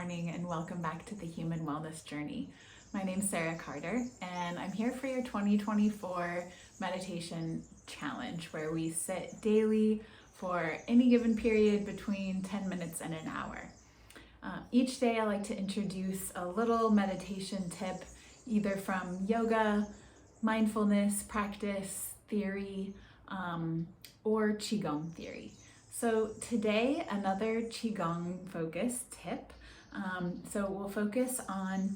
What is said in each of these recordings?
morning and welcome back to the Human Wellness Journey. My name's Sarah Carter and I'm here for your 2024 meditation challenge where we sit daily for any given period between 10 minutes and an hour. Each day I like to introduce a little meditation tip either from yoga, mindfulness practice theory, or Qigong theory. So today, another Qigong focus tip. So we'll focus on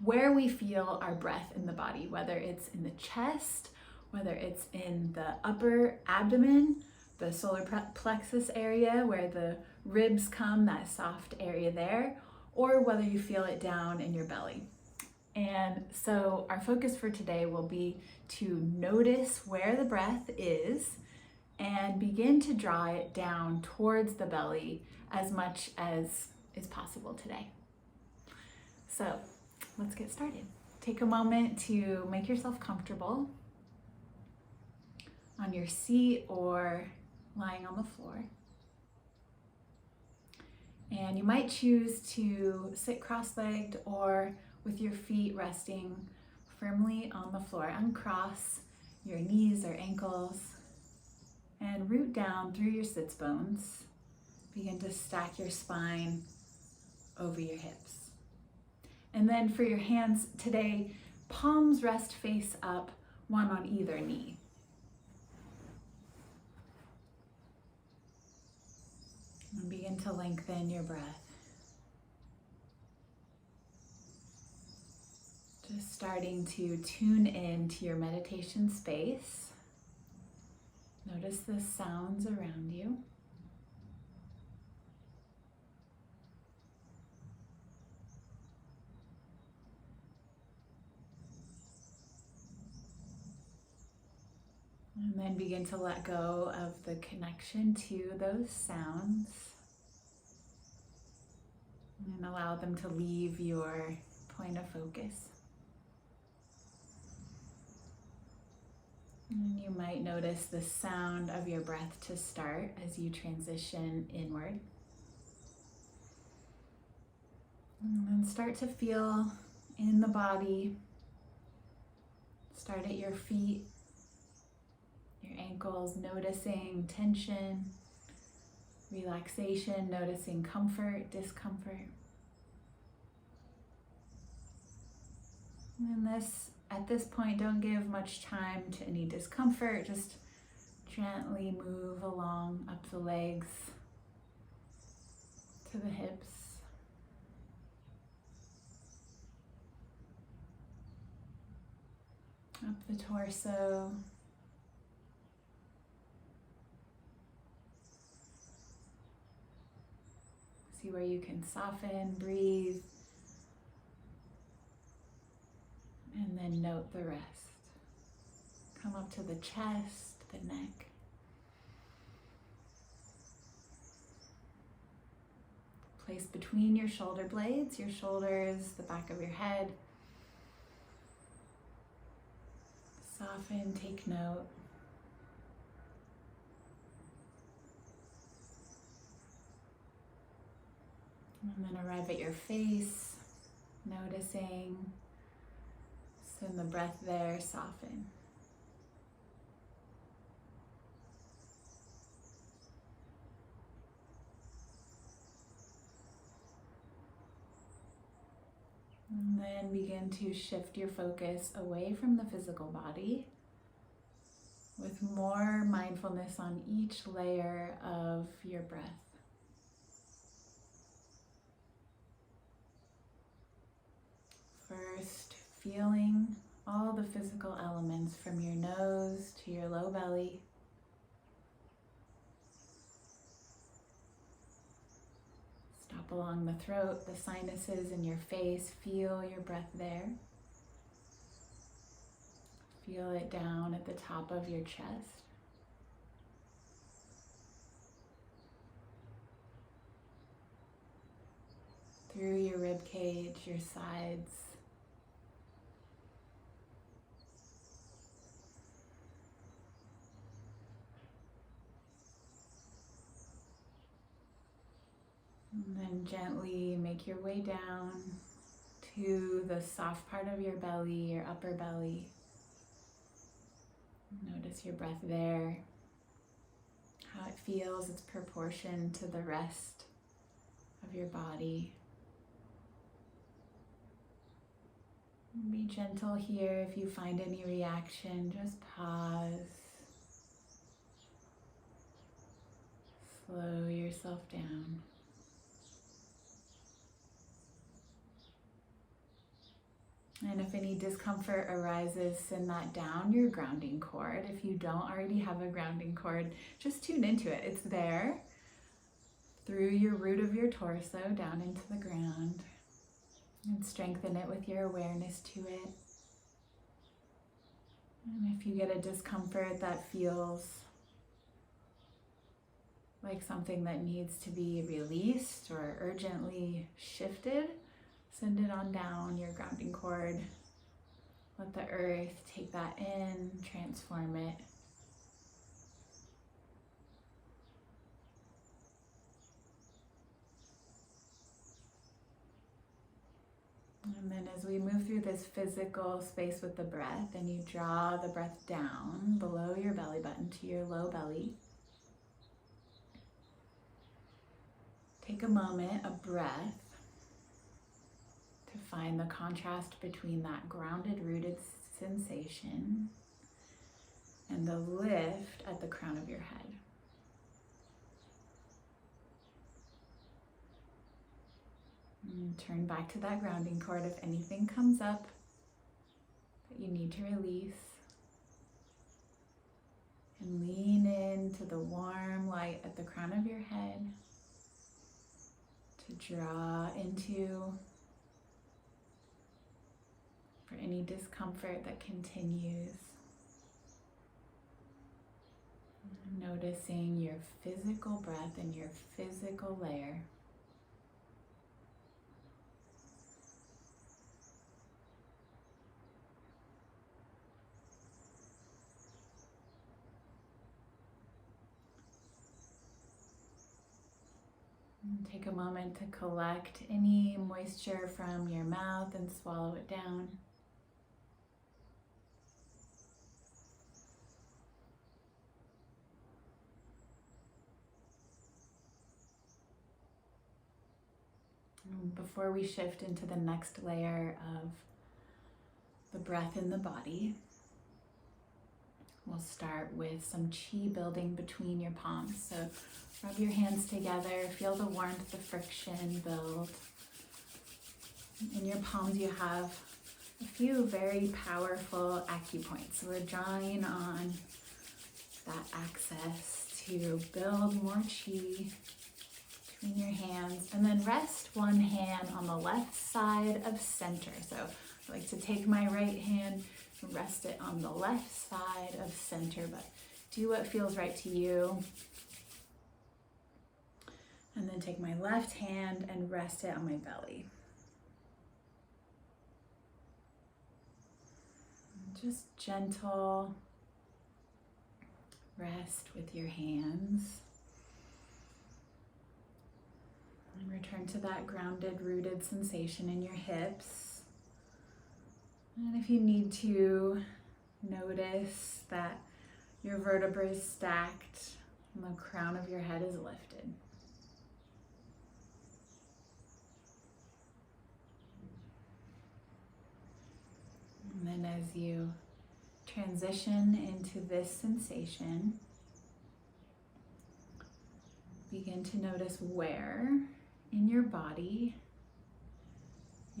where we feel our breath in the body, whether it's in the chest, whether it's in the upper abdomen, the solar plexus area where the ribs come, that soft area there, or whether you feel it down in your belly. And so our focus for today will be to notice where the breath is and begin to draw it down towards the belly as much as is possible today. So let's get started. Take a moment to make yourself comfortable on your seat or lying on the floor. And you might choose to sit cross-legged or with your feet resting firmly on the floor. Uncross your knees or ankles and root down through your sits bones. Begin to stack your spine over your hips. And then for your hands today, palms rest face up, one on either knee. And begin to lengthen your breath. Just starting to tune in to your meditation space. Notice the sounds around you. And then begin to let go of the connection to those sounds and allow them to leave your point of focus. And you might notice the sound of your breath to start as you transition inward. And then start to feel in the body. Start at your feet, your ankles, noticing tension, relaxation, noticing comfort, discomfort. And at this point, don't give much time to any discomfort. Just gently move along up the legs to the hips. Up the torso. See where you can soften, breathe. And then note the rest. Come up to the chest, the neck. Place between your shoulder blades, your shoulders, the back of your head. Soften, take note. And then arrive at your face, noticing. Send the breath there, soften. And then begin to shift your focus away from the physical body with more mindfulness on each layer of your breath. First, feeling all the physical elements from your nose to your low belly. Stop along the throat, the sinuses in your face. Feel your breath there. Feel it down at the top of your chest. Through your rib cage, your sides. And then And gently make your way down to the soft part of your belly, your upper belly. Notice your breath there, how it feels, its proportion to the rest of your body. Be gentle here. If you find any reaction, just pause. Slow yourself down. And if any discomfort arises, send that down your grounding cord. If you don't already have a grounding cord, just tune into it. It's there through your root of your torso down into the ground. And strengthen it with your awareness to it. And if you get a discomfort that feels like something that needs to be released or urgently shifted, send it on down your grounding cord. Let the earth take that in, transform it. And then as we move through this physical space with the breath, and you draw the breath down below your belly button to your low belly, take a moment, a breath, to find the contrast between that grounded, rooted sensation and the lift at the crown of your head. And turn back to that grounding cord if anything comes up that you need to release. And lean into the warm light at the crown of your head to draw into for any discomfort that continues. Noticing your physical breath and your physical layer. And take a moment to collect any moisture from your mouth and swallow it down. Before we shift into the next layer of the breath in the body, we'll start with some chi building between your palms. So rub your hands together, feel the warmth, the friction build. In your palms you have a few very powerful acupoints. So we're drawing on that access to build more chi between your hands, and then rest one hand on the left side of center. So I like to take my right hand and rest it on the left side of center, but do what feels right to you. And then take my left hand and rest it on my belly. Just gentle rest with your hands. And return to that grounded, rooted sensation in your hips. And if you need to, notice that your vertebrae is stacked and the crown of your head is lifted. And then as you transition into this sensation, begin to notice where in your body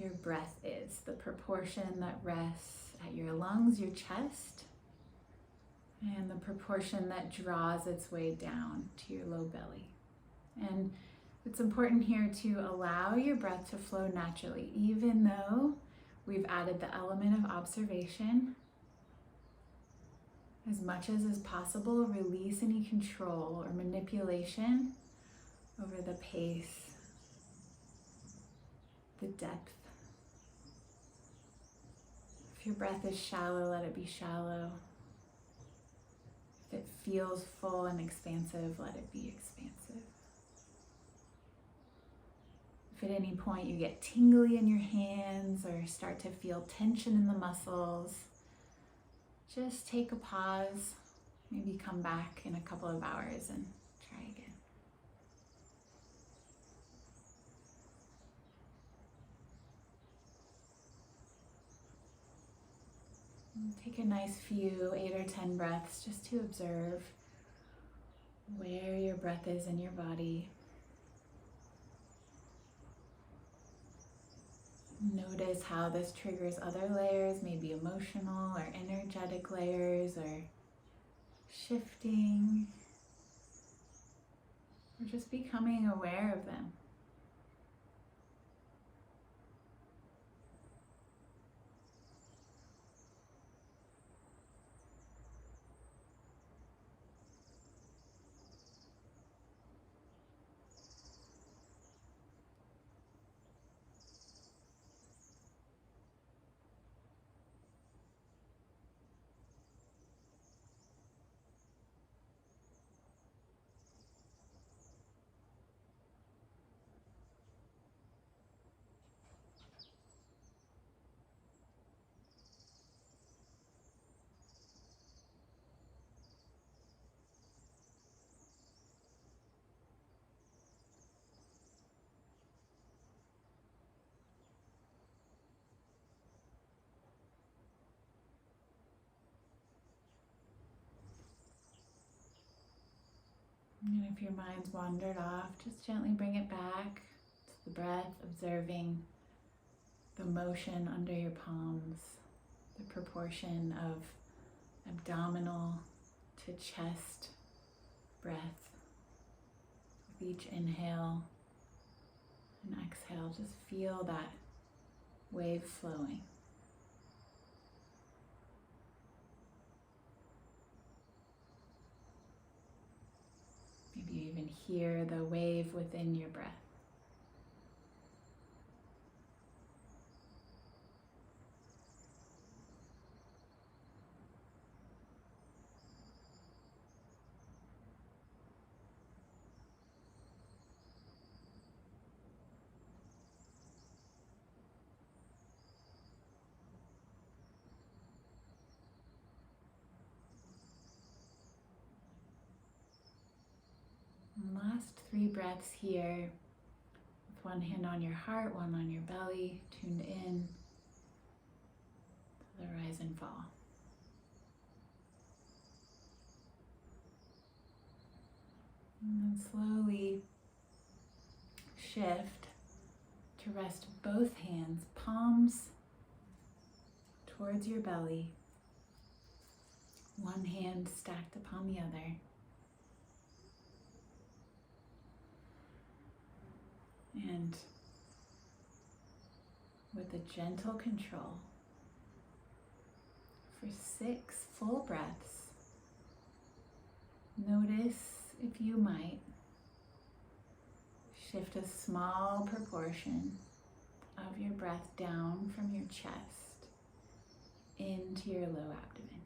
your breath is, the proportion that rests at your lungs, your chest, and the proportion that draws its way down to your low belly. And it's important here to allow your breath to flow naturally, even though we've added the element of observation. As much as is possible, release any control or manipulation over the pace, the depth. If your breath is shallow, let it be shallow. If it feels full and expansive, let it be expansive. If at any point you get tingly in your hands or start to feel tension in the muscles, just take a pause, maybe come back in a couple of hours and try again. And take a nice few 8 or 10 breaths just to observe where your breath is in your body. Notice how this triggers other layers, maybe emotional or energetic layers, or shifting, or just becoming aware of them. And if your mind's wandered off, just gently bring it back to the breath, observing the motion under your palms, the proportion of abdominal to chest breath. With each inhale and exhale, just feel that wave flowing. Maybe you even hear the wave within your breath. And last 3 breaths here, with one hand on your heart, one on your belly, tuned in to the rise and fall. And then slowly shift to rest both hands, palms towards your belly, one hand stacked upon the other. And with a gentle control, for 6 full breaths, notice, if you might, shift a small proportion of your breath down from your chest into your low abdomen.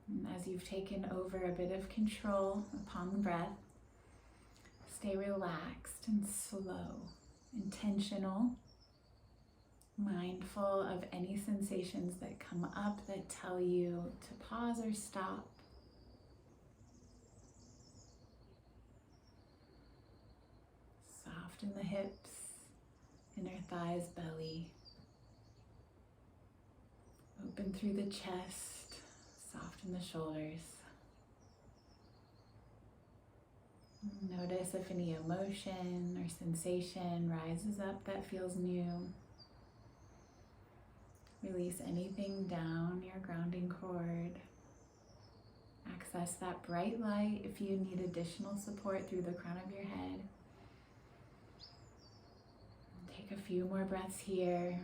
And as you've taken over a bit of control upon the breath, stay relaxed and slow, intentional, mindful of any sensations that come up that tell you to pause or stop. Soften the hips, inner thighs, belly. Open through the chest, soften the shoulders. Notice if any emotion or sensation rises up that feels new. Release anything down your grounding cord. Access that bright light if you need additional support through the crown of your head. Take a few more breaths here,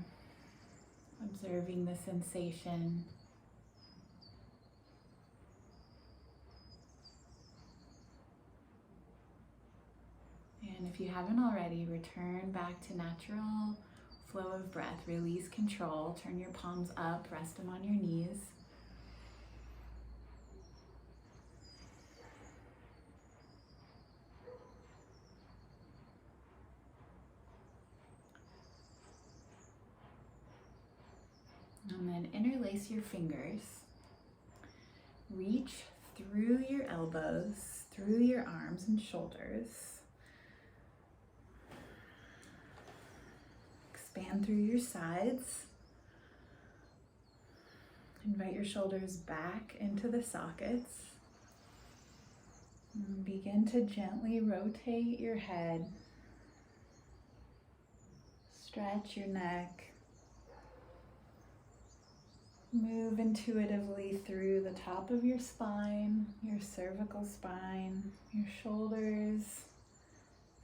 observing the sensation. And if you haven't already, return back to natural flow of breath. Release control. Turn your palms up, rest them on your knees. And then interlace your fingers. Reach through your elbows, through your arms and shoulders. Expand through your sides. Invite your shoulders back into the sockets. And begin to gently rotate your head. Stretch your neck. Move intuitively through the top of your spine, your cervical spine, your shoulders.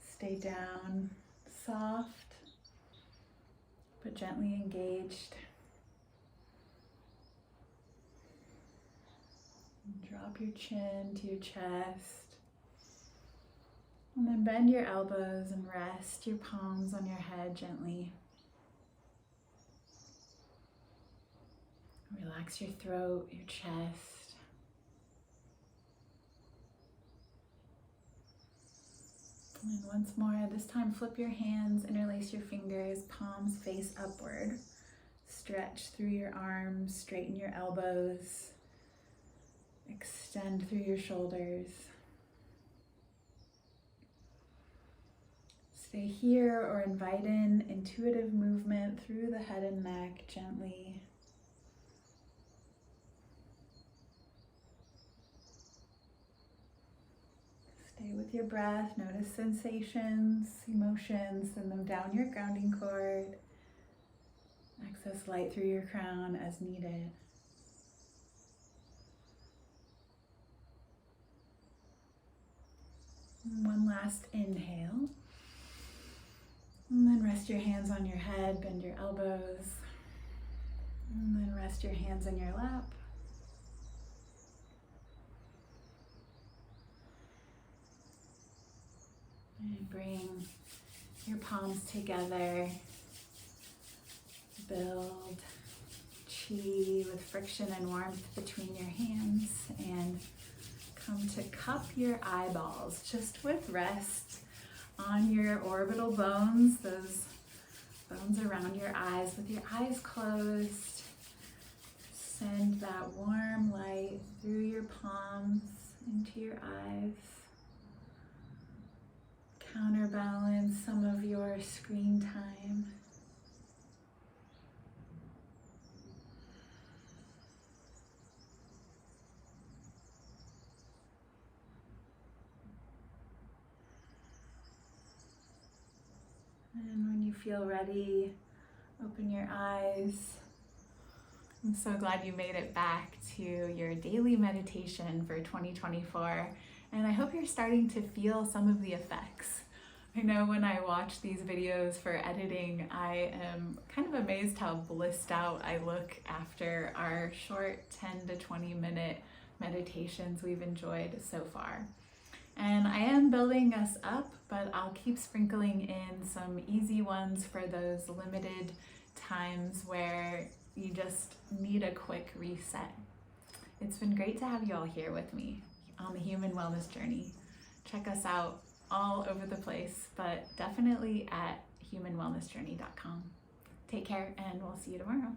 Stay down, soft, but gently engaged. Drop your chin to your chest. And then bend your elbows and rest your palms on your head gently. Relax your throat, your chest. And once more, this time flip your hands, interlace your fingers, palms face upward. Stretch through your arms, straighten your elbows. Extend through your shoulders. Stay here or invite in intuitive movement through the head and neck gently. Stay with your breath, notice sensations, emotions, send them down your grounding cord. Access light through your crown as needed. And one last inhale. And then rest your hands on your head, bend your elbows. And then rest your hands on your lap. And bring your palms together. Build chi with friction and warmth between your hands. And come to cup your eyeballs, just with rest on your orbital bones, those bones around your eyes. With your eyes closed, send that warm light through your palms into your eyes. Counterbalance some of your screen time. And when you feel ready, open your eyes. I'm so glad you made it back to your daily meditation for 2024. And I hope you're starting to feel some of the effects. I know when I watch these videos for editing, I am kind of amazed how blissed out I look after our short 10 to 20 minute meditations we've enjoyed so far. And I am building us up, but I'll keep sprinkling in some easy ones for those limited times where you just need a quick reset. It's been great to have you all here with me on the human wellness journey. Check us out all over the place, but definitely at humanwellnessjourney.com. Take care, and we'll see you tomorrow.